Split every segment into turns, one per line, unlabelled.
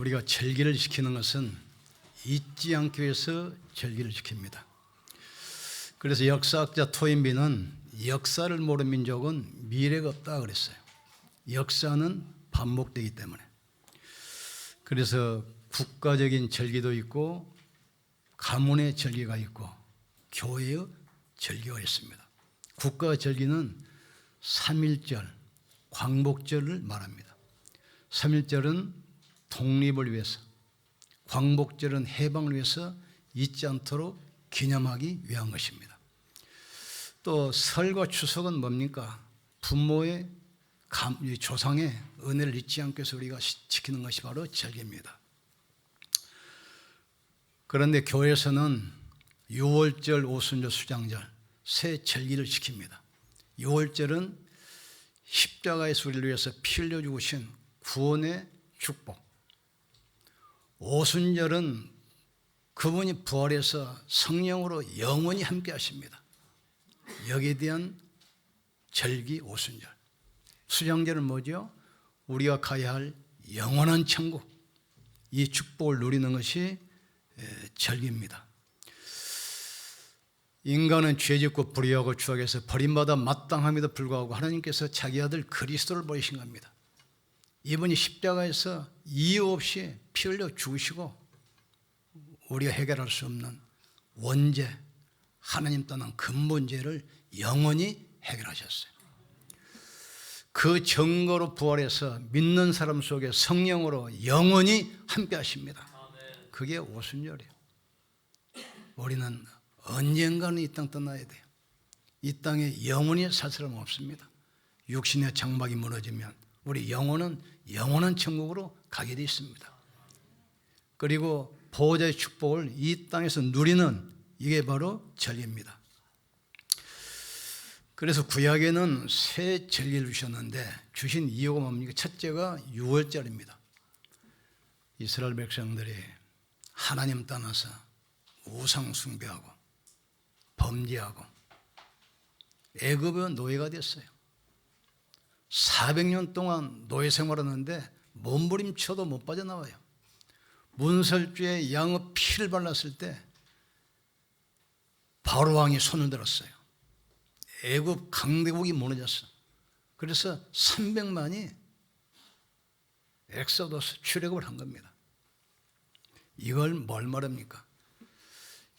우리가 절기를 지키는 것은 잊지 않기 위해서 절기를 지킵니다. 그래서 역사학자 토인비는 역사를 모르는 민족은 미래가 없다 그랬어요. 역사는 반복되기 때문에. 그래서 국가적인 절기도 있고 가문의 절기가 있고 교회의 절기가 있습니다. 국가 절기는 3.1절, 광복절을 말합니다. 3.1절은 독립을 위해서, 광복절은 해방을 위해서 잊지 않도록 기념하기 위한 것입니다. 또 설과 추석은 뭡니까? 부모의 조상의 은혜를 잊지 않기 위해서 우리가 지키는 것이 바로 절기입니다. 그런데 교회에서는 유월절, 오순절, 수장절 세 절기를 지킵니다. 유월절은 십자가에서 우리를 위해서 피 흘려 죽으신 구원의 축복, 오순절은 그분이 부활해서 성령으로 영원히 함께 하십니다. 여기에 대한 절기 오순절. 수장절은 뭐죠? 우리가 가야 할 영원한 천국, 이 축복을 누리는 것이 절기입니다. 인간은 죄짓고 불의하고 추악해서 버림받아 마땅함에도 불구하고 하나님께서 자기 아들 그리스도를 보내신 겁니다. 이분이 십자가에서 이유 없이 피 흘려 죽으시고 우리가 해결할 수 없는 원죄, 하나님 떠난 근본죄를 영원히 해결하셨어요. 그 증거로 부활해서 믿는 사람 속에 성령으로 영원히 함께 하십니다. 그게 오순절이에요. 우리는 언젠가는 이 땅 떠나야 돼요. 이 땅에 영원히 살 사람은 없습니다. 육신의 장막이 무너지면 우리 영혼은 영원한 천국으로 가게 되어 있습니다. 그리고 보호자의 축복을 이 땅에서 누리는 이게 바로 절기입니다. 그래서 구약에는 세 절기를 주셨는데 주신 이유가 뭡니까? 첫째가 유월절입니다. 이스라엘 백성들이 하나님 떠나서 우상 숭배하고 범죄하고 애굽의 노예가 됐어요. 400년 동안 노예 생활하는데 몸부림쳐도 못 빠져나와요. 문설주에 양의 피를 발랐을 때 바로 왕이 손을 들었어요. 애굽 강대국이 무너졌어. 그래서 300만이 엑소더스 출애굽을 한 겁니다. 이걸 뭘 말합니까?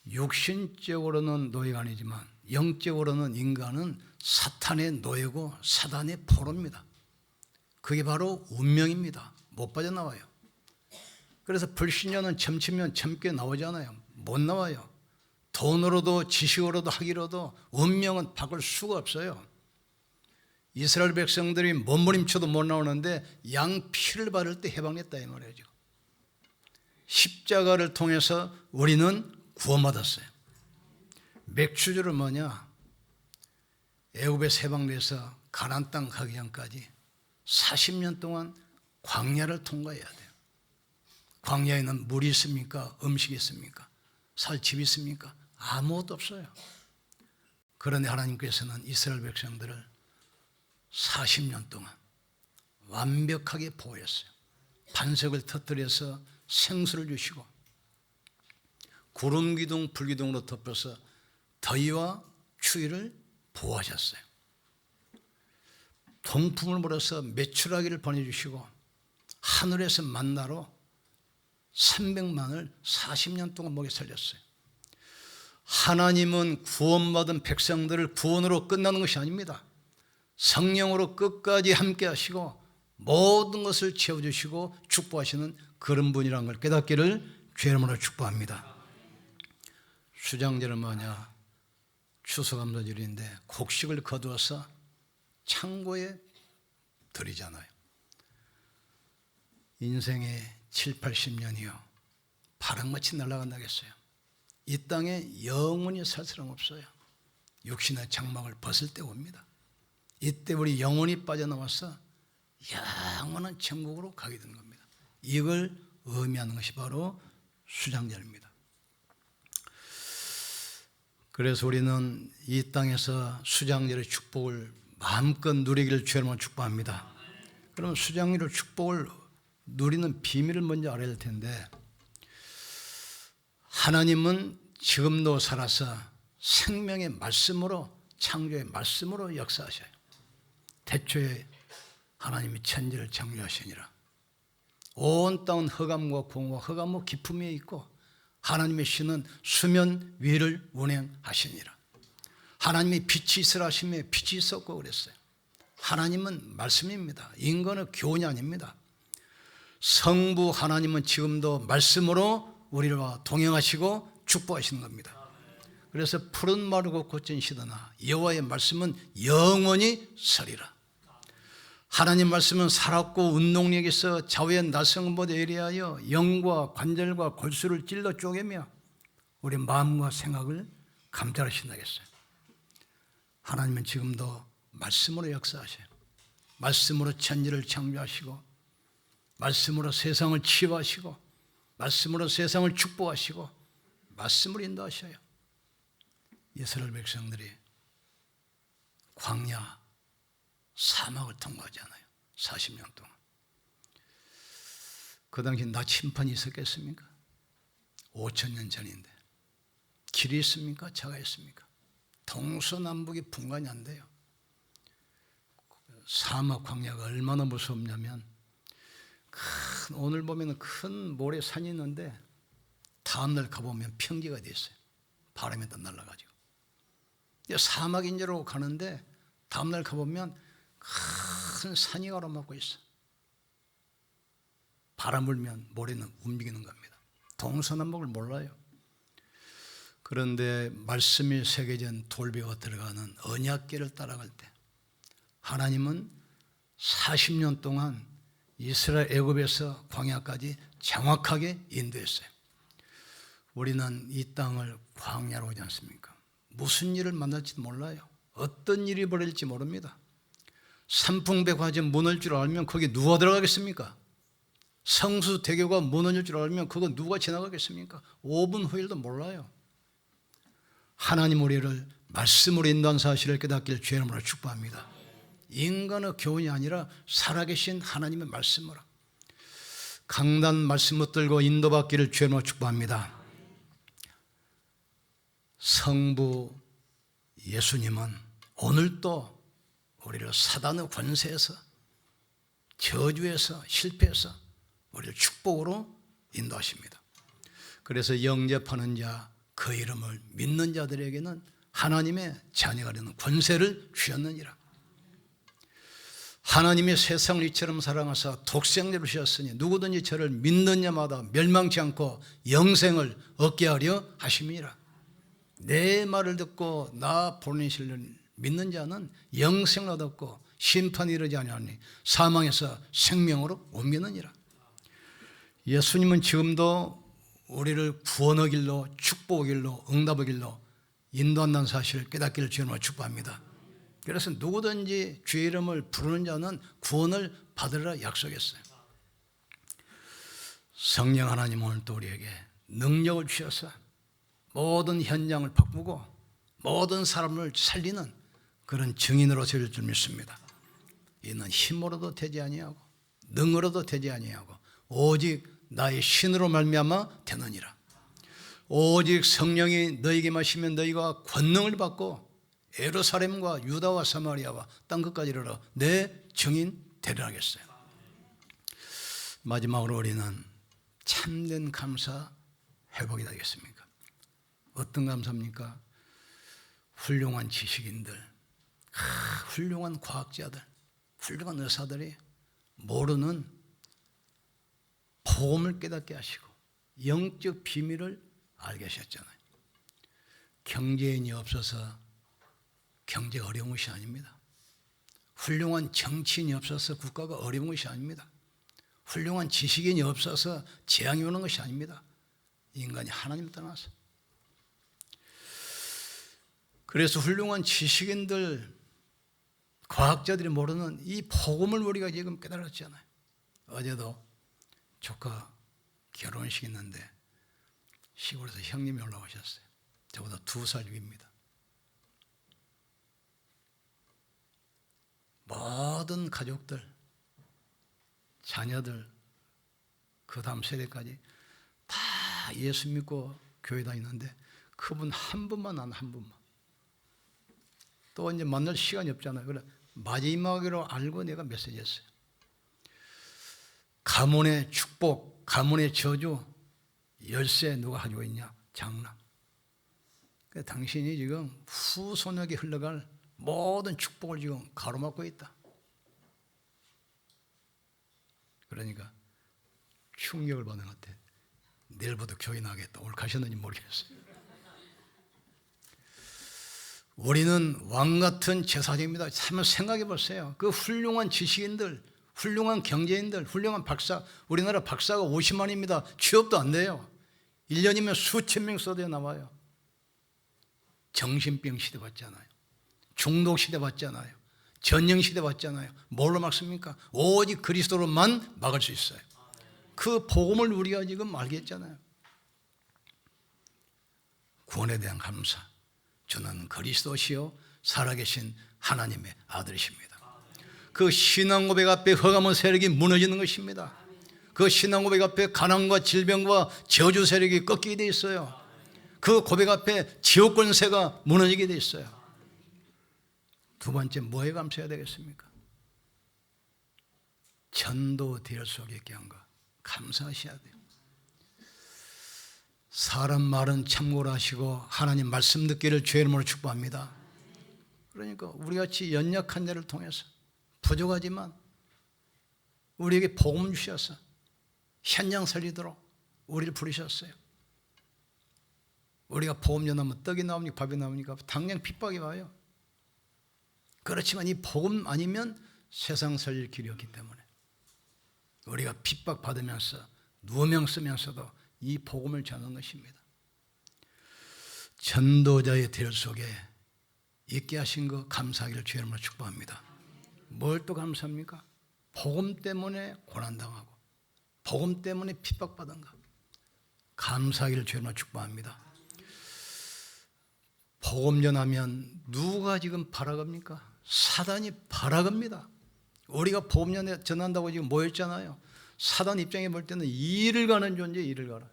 육신적으로는 노예가 아니지만 영적으로는 인간은 사탄의 노예고 사단의 포로입니다. 그게 바로 운명입니다. 못 빠져나와요. 그래서 불신자는 점치면 점게 나오잖아요. 못 나와요. 돈으로도 지식으로도 하기로도 운명은 바꿀 수가 없어요. 이스라엘 백성들이 몸부림쳐도 못 나오는데 양 피를 바를 때 해방했다 이 말이죠. 십자가를 통해서 우리는 구원받았어요. 맥추주를 뭐냐? 애굽에서 해방돼서 가나안 땅 가기 전까지 40년 동안 광야를 통과해야 돼요. 광야에는 물이 있습니까? 음식이 있습니까? 살 집이 있습니까? 아무것도 없어요. 그런데 하나님께서는 이스라엘 백성들을 40년 동안 완벽하게 보호했어요. 반석을 터뜨려서 생수를 주시고 구름 기둥, 불 기둥으로 덮어서 더위와 추위를 보호하셨어요. 동풍을 불어서 메추라기를 보내주시고 하늘에서 만나로 300만을 40년 동안 먹여 살렸어요. 하나님은 구원받은 백성들을 구원으로 끝나는 것이 아닙니다. 성령으로 끝까지 함께 하시고 모든 것을 채워주시고 축복하시는 그런 분이라는 걸 깨닫기를 주의 이름으로 축복합니다. 수장절은 뭐냐? 추수감사절인데 곡식을 거두어서 창고에 들이잖아요. 인생의 7, 80년이요 바람같이 날아간다겠어요. 이 땅에 영원히 살 사람 없어요. 육신의 장막을 벗을 때 옵니다. 이때 우리 영혼이 빠져나와서 영원한 천국으로 가게 되는 겁니다. 이걸 의미하는 것이 바로 수장절입니다. 그래서 우리는 이 땅에서 수장절의 축복을 마음껏 누리기를 주님으로 축복합니다. 그럼 수장절의 축복을 누리는 비밀을 먼저 알아야 될 텐데, 하나님은 지금도 살아서 생명의 말씀으로, 창조의 말씀으로 역사하셔요. 태초에 하나님이 천지를 창조하시니라. 온 땅은 흑암과 공과 흑암과 기품에 있고 하나님의 신은 수면 위를 운행하시니라. 하나님이 빛이 있으라 하시며 빛이 있었고 그랬어요. 하나님은 말씀입니다. 인간의 교훈이 아닙니다. 성부 하나님은 지금도 말씀으로 우리와 동행하시고 축복하시는 겁니다. 그래서 푸른 마르고 꽃은 시드나 여호와의 말씀은 영원히 서리라. 하나님 말씀은 살았고 운동력 있어 좌우의 나성보다 예리하여 영과 관절과 골수를 찔러 쪼개며 우리 마음과 생각을 감찰하신다겠어요. 하나님은 지금도 말씀으로 역사하셔요. 말씀으로 천지를 창조하시고 말씀으로 세상을 치유하시고 말씀으로 세상을 축복하시고 말씀으로 인도하셔요. 이스라엘 백성들이 광야 사막을 통과하잖아요. 40년 동안. 그 당시 나침판이 있었겠습니까? 5,000년 전인데 길이 있습니까? 차가 있습니까? 동서남북이 분간이 안 돼요. 사막 광야가 얼마나 무섭냐면 오늘 보면 큰 모래산이 있는데 다음날 가보면 평지가 돼 있어요. 바람에 다 날아가지고. 사막인 줄 알고 가는데 다음날 가보면 큰 산이 가로막고 있어. 바람 불면 모래는 움직이는 겁니다. 동서남북을 몰라요. 그런데 말씀이 새겨진 돌배가 들어가는 언약궤를 따라갈 때 하나님은 40년 동안 이스라엘 애굽에서 광야까지 정확하게 인도했어요. 우리는 이 땅을 광야로 오지 않습니까? 무슨 일을 만날지도 몰라요. 어떤 일이 벌어질지 모릅니다. 산풍백화점 무너질 줄 알면 거기 누가 들어가겠습니까? 성수대교가 무너질 줄 알면 그거 누가 지나가겠습니까? 5분 후일도 몰라요. 하나님 우리를 말씀으로 인도한 사실을 깨닫기를 주의 이름으로 축복합니다. 인간의 교훈이 아니라 살아계신 하나님의 말씀으로 강단 말씀 붙들고 인도받기를 주의 이름으로 축복합니다. 성부 예수님은 오늘도 우리를 사단의 권세에서 저주에서 실패해서 우리를 축복으로 인도하십니다. 그래서 영접하는 자, 그 이름을 믿는 자들에게는 하나님의 자녀가 되는 권세를 주셨느니라. 하나님의 세상을 이처럼 사랑하사 독생자를 주셨으니 누구든지 저를 믿는 자마다 멸망치 않고 영생을 얻게 하려 하심이라. 내 말을 듣고 나 보내시는 믿는 자는 영생을 얻었고 심판이 이르지 아니하니 사망에서 생명으로 옮기느니라. 예수님은 지금도 우리를 구원의 길로 축복의 길로 응답의 길로 인도한다는 사실을 깨닫기를 주님으로 축복합니다. 그래서 누구든지 주의 이름을 부르는 자는 구원을 받으리라 약속했어요. 성령 하나님 오늘 또 우리에게 능력을 주셔서 모든 현장을 바꾸고 모든 사람을 살리는 그런 증인으로 될 줄 믿습니다. 이는 힘으로도 되지 아니하고 능으로도 되지 아니하고 오직 나의 신으로 말미암아 되느니라. 오직 성령이 너희에게 마시면 너희가 권능을 받고 예루살렘과 유다와 사마리아와 땅끝까지 이르러 내 증인 되리라 하겠어요. 마지막으로 우리는 참된 감사 회복이 되겠습니까? 어떤 감사입니까? 훌륭한 지식인들, 훌륭한 과학자들, 훌륭한 의사들이 모르는 복음을 깨닫게 하시고 영적 비밀을 알게 하셨잖아요. 경제인이 없어서 경제가 어려운 것이 아닙니다. 훌륭한 정치인이 없어서 국가가 어려운 것이 아닙니다. 훌륭한 지식인이 없어서 재앙이 오는 것이 아닙니다. 인간이 하나님을 떠나서. 그래서 훌륭한 지식인들, 과학자들이 모르는 이 복음을 우리가 지금 깨달았잖아요. 어제도 조카 결혼식 있는데 시골에서 형님이 올라오셨어요. 저보다 2살 위입니다. 모든 가족들, 자녀들 그 다음 세대까지 다 예수 믿고 교회 다니는데 그분 한 분만 안 한 분만. 또 이제 만날 시간이 없잖아요. 그래 마지막으로 알고 내가 메시지했어요. 가문의 축복, 가문의 저주, 열쇠 누가 가지고 있냐? 장남. 당신이 지금 후손에게 흘러갈 모든 축복을 지금 가로막고 있다. 그러니까 충격을 받는 것 같아. 내일부터 교회 나가겠다. 오늘 가셨는지 모르겠어요. 우리는 왕같은 제사장입니다. 한번 생각해 보세요. 그 훌륭한 지식인들, 훌륭한 경제인들, 훌륭한 박사, 우리나라 박사가 50만입니다. 취업도 안 돼요. 1년이면 수천 명 써도 나와요. 정신병 시대 봤잖아요. 중독 시대 봤잖아요. 전형 시대 봤잖아요. 뭘로 막습니까? 오직 그리스도로만 막을 수 있어요. 그 복음을 우리가 지금 알겠잖아요. 구원에 대한 감사. 저는 그리스도시요 살아계신 하나님의 아들이십니다. 그 신앙 고백 앞에 흑암의 세력이 무너지는 것입니다. 그 신앙 고백 앞에 가난과 질병과 저주 세력이 꺾이게 돼 있어요. 그 고백 앞에 지옥 권세가 무너지게 돼 있어요. 두 번째 뭐에 감사해야 되겠습니까? 전도 대열 속에 있게 한 것 감사하셔야 돼요. 사람 말은 참고로 하시고 하나님 말씀 듣기를 주의 이름으로 축복합니다. 그러니까 우리같이 연약한 자를 통해서 부족하지만 우리에게 복음 주셔서 현장 살리도록 우리를 부르셨어요. 우리가 복음 전하면 떡이 나옵니까 밥이 나옵니까? 당장 핍박이 와요. 그렇지만 이 복음 아니면 세상 살릴 길이 없기 때문에 우리가 핍박받으면서 누명 쓰면서도 이 복음을 전하는 것입니다. 전도자의 대열 속에 있게 하신 거 감사하기를 주의 이름으로 축복합니다. 뭘 또 감사합니까? 복음 때문에 고난당하고 복음 때문에 핍박받은 것 감사하기를 주의 이름으로 축복합니다. 복음 전하면 누가 지금 바라갑니까? 사단이 바라갑니다. 우리가 복음 전한다고 지금 모였잖아요. 사단 입장에 볼 때는 일을 가는 존재, 일을 가라.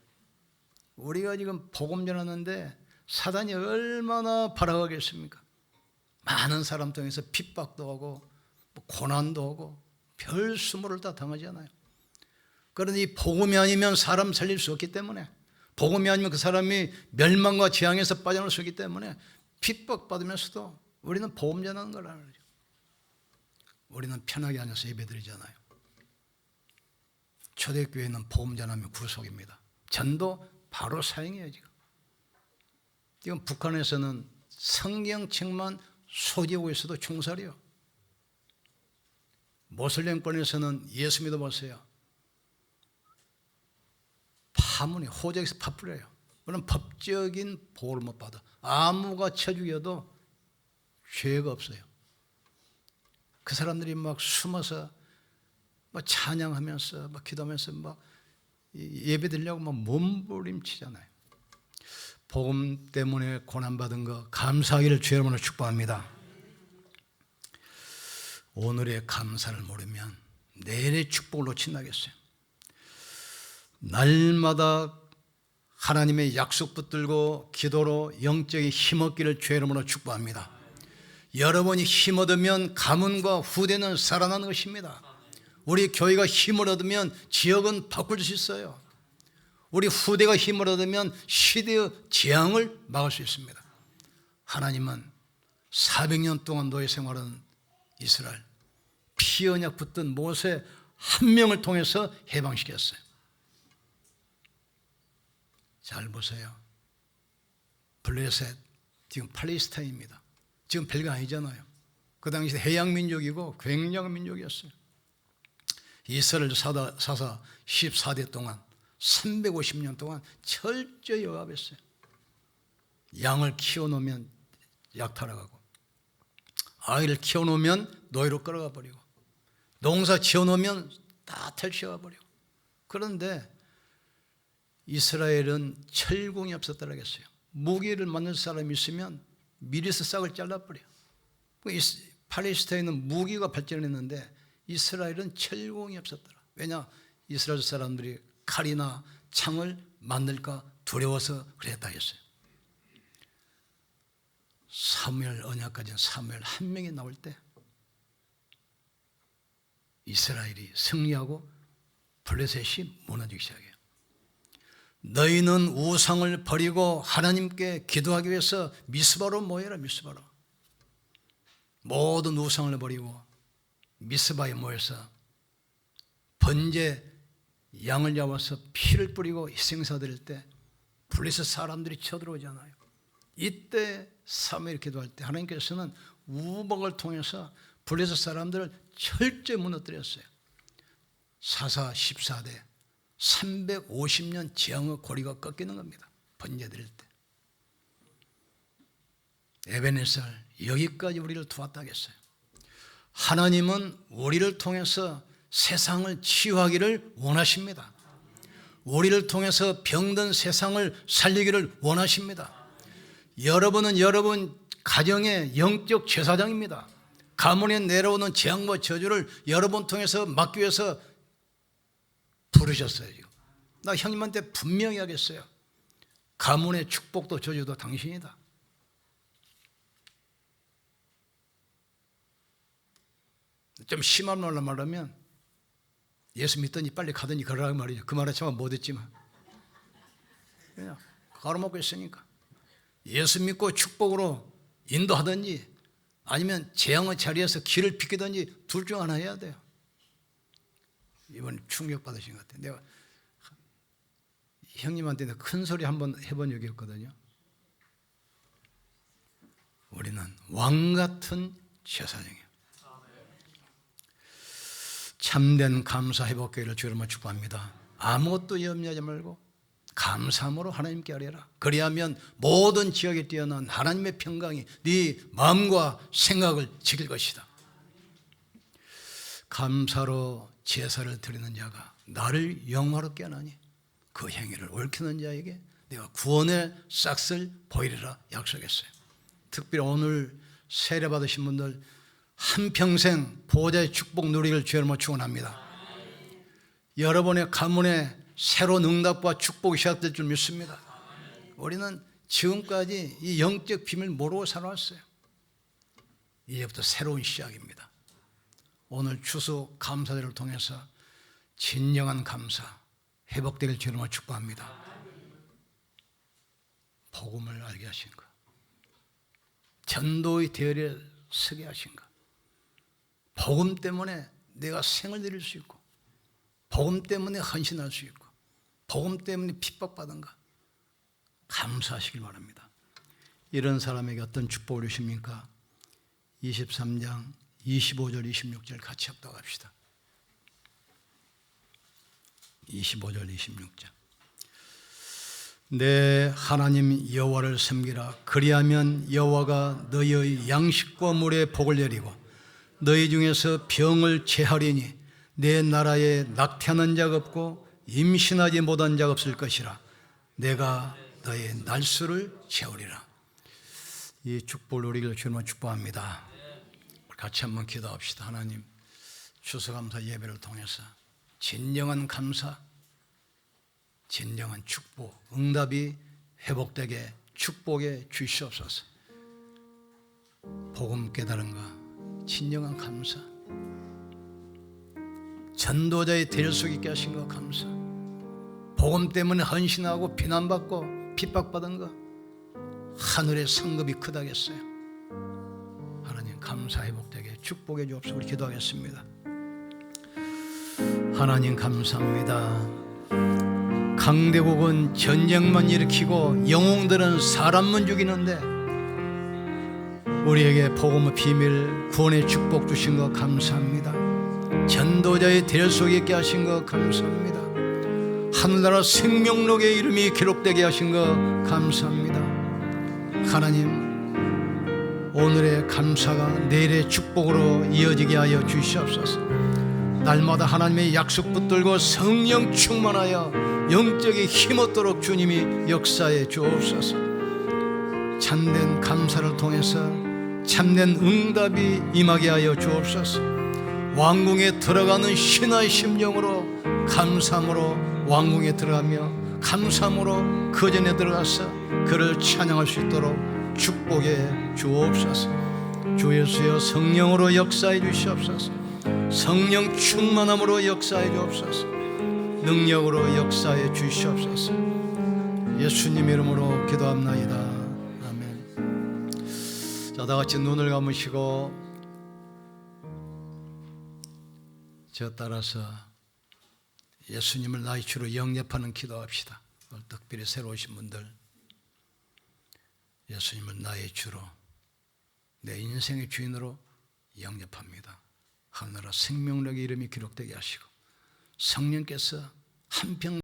우리가 지금 복음 전하는데 사단이 얼마나 바라가겠습니까? 많은 사람 통해서 핍박도 하고 고난도 하고 별 수모를 다 당하잖아요. 그런데 이 복음이 아니면 사람 살릴 수 없기 때문에 복음이 아니면 그 사람이 멸망과 재앙에서 빠져나올 수 있기 때문에 핍박받으면서도 우리는 복음 전하는 거라는 거죠. 우리는 편하게 앉아서 예배드리잖아요. 초대교회는 복음 전하면 구속입니다. 전도 바로 사형이에요. 지금 북한에서는 성경책만 소지하고 있어도 총살이요. 모슬렘권에서는 예수 믿어보세요. 파문이 호적에서 파 뿌려요. 그럼 법적인 보호를 못 받아. 아무가 쳐 죽여도 죄가 없어요. 그 사람들이 막 숨어서 막 찬양하면서 막 기도하면서 막 예배 드리려고 막 몸부림치잖아요. 복음 때문에 고난받은 거 감사하기를 주의 이름으로 축복합니다. 오늘의 감사를 모르면 내일의 축복을 놓친다겠어요. 날마다 하나님의 약속 붙들고 기도로 영적인 힘 얻기를 주의 이름으로 축복합니다. 여러분이 힘 얻으면 가문과 후대는 살아나는 것입니다. 우리 교회가 힘을 얻으면 지역은 바꿀 수 있어요. 우리 후대가 힘을 얻으면 시대의 재앙을 막을 수 있습니다. 하나님은 400년 동안 노예 생활한 이스라엘 피 언약 붙든 모세 한 명을 통해서 해방시켰어요. 잘 보세요. 블레셋 지금 팔레스타인입니다. 지금 별거 아니잖아요. 그 당시 해양민족이고 굉장한 민족이었어요. 이스라엘 사사 14대 동안 350년 동안 철저히 억압했어요. 양을 키워놓으면 약탈하고 아이를 키워놓으면 노예로 끌어가 버리고 농사 지어놓으면 다 탈취가 버리고. 그런데 이스라엘은 철공이 없었다고 했어요. 무기를 만들 사람이 있으면 미리서 싹을 잘라버려요. 팔레스타인은 무기가 발전했는데 이스라엘은 철공이 없었더라. 왜냐? 이스라엘 사람들이 칼이나 창을 만들까 두려워서 그랬다 했어요. 사무엘 언약까지는 사무엘 한 명이 나올 때 이스라엘이 승리하고 블레셋이 무너지기 시작해요. 너희는 우상을 버리고 하나님께 기도하기 위해서 미스바로 모여라. 미스바로 모든 우상을 버리고 미스바에 모여서 번제 양을 잡아서 피를 뿌리고 희생사 드릴 때 블레셋 사람들이 쳐들어오잖아요. 이때 사무엘이 기도할 때 하나님께서는 우박을 통해서 블레셋 사람들을 철저히 무너뜨렸어요. 사사 14대 350년 재앙의 고리가 꺾이는 겁니다. 번제 드릴 때. 에베네셀, 여기까지 우리를 도왔다겠어요. 하나님은 우리를 통해서 세상을 치유하기를 원하십니다. 우리를 통해서 병든 세상을 살리기를 원하십니다. 여러분은 여러분 가정의 영적 제사장입니다. 가문에 내려오는 재앙과 저주를 여러분 통해서 막기 위해서 부르셨어요. 나 형님한테 분명히 하겠어요. 가문의 축복도 저주도 당신이다. 좀 심한 말로 말하면 예수 믿더니 빨리 가더니 그러라고 말이죠. 그 말은 참 못했지만 그냥 가로막고 있으니까 예수 믿고 축복으로 인도하든지 아니면 재앙의 자리에서 길을 비키든지 둘 중 하나 해야 돼요. 이번에 충격받으신 것 같아요. 내가 형님한테 큰 소리 한번 해본 적이 없거든요. 우리는 왕같은 제사장이에요. 참된 감사 회복교회를 주로 축복합니다. 아무것도 염려하지 말고 감사함으로 하나님께 아뢰라. 그리하면 모든 지역에 뛰어난 하나님의 평강이 네 마음과 생각을 지킬 것이다. 감사로 제사를 드리는 자가 나를 영화롭게 하나니 그 행위를 옳히는 자에게 내가 구원의 싹을 보이리라 약속했어요. 특별히 오늘 세례 받으신 분들 한평생 보호자의 축복 누리기를 주여로 축원합니다. 여러분의 가문에 새로운 응답과 축복이 시작될 줄 믿습니다. 우리는 지금까지 이 영적 비밀을 모르고 살아왔어요. 이제부터 새로운 시작입니다. 오늘 추수 감사절을 통해서 진정한 감사 회복되길 주여로 축복합니다. 복음을 알게 하신 것, 전도의 대열에 서게 하신 것, 복음 때문에 내가 생을 드릴 수 있고 복음 때문에 헌신할 수 있고 복음 때문에 핍박받은 것 감사하시길 바랍니다. 이런 사람에게 어떤 축복을 주십니까? 23장 25절 26절 같이 합독합시다. 25절 26절 내 하나님 여호와를 섬기라. 그리하면 여호와가 너희의 양식과 물에 복을 내리고 너희 중에서 병을 제하리니 내 나라에 낙태하는 자가 없고 임신하지 못한 자가 없을 것이라. 내가 너의 날수를 채우리라. 이 축복을 누리기를 주님을 축복합니다. 같이 한번 기도합시다. 하나님, 추수감사 예배를 통해서 진정한 감사, 진정한 축복, 응답이 회복되게 축복해 주시옵소서. 복음 깨달음과 진정한 감사, 전도자의 될 수 있게 하신 것 감사, 복음 때문에 헌신하고 비난받고 핍박받은 것 하늘의 상급이 크다겠어요. 하나님 감사 회복되게 축복해 주옵소서. 우리 기도하겠습니다. 하나님 감사합니다. 강대국은 전쟁만 일으키고 영웅들은 사람만 죽이는데 우리에게 복음의 비밀, 구원의 축복 주신 것 감사합니다. 전도자의 될 수 있게 하신 것 감사합니다. 하늘나라 생명록의 이름이 기록되게 하신 것 감사합니다. 하나님, 오늘의 감사가 내일의 축복으로 이어지게 하여 주시옵소서. 날마다 하나님의 약속 붙들고 성령 충만하여 영적인 힘 얻도록 주님이 역사해 주옵소서. 참된 감사를 통해서 참된 응답이 임하게 하여 주옵소서. 왕궁에 들어가는 신의 심령으로 감사함으로 왕궁에 들어가며 감사함으로 그 전에 들어가서 그를 찬양할 수 있도록 축복해 주옵소서. 주 예수여, 성령으로 역사해 주시옵소서. 성령 충만함으로 역사해 주옵소서. 능력으로 역사해 주시옵소서. 예수님 이름으로 기도합나이다. 아멘. 자, 다 같이 눈을 감으시고 저 따라서 예수님을 나의 주로 영접하는 기도합시다. 오늘 특별히 새로 오신 분들, 예수님을 나의 주로, 내 인생의 주인으로 영접합니다. 하늘나라 생명력의 이름이 기록되게 하시고 성령께서 한평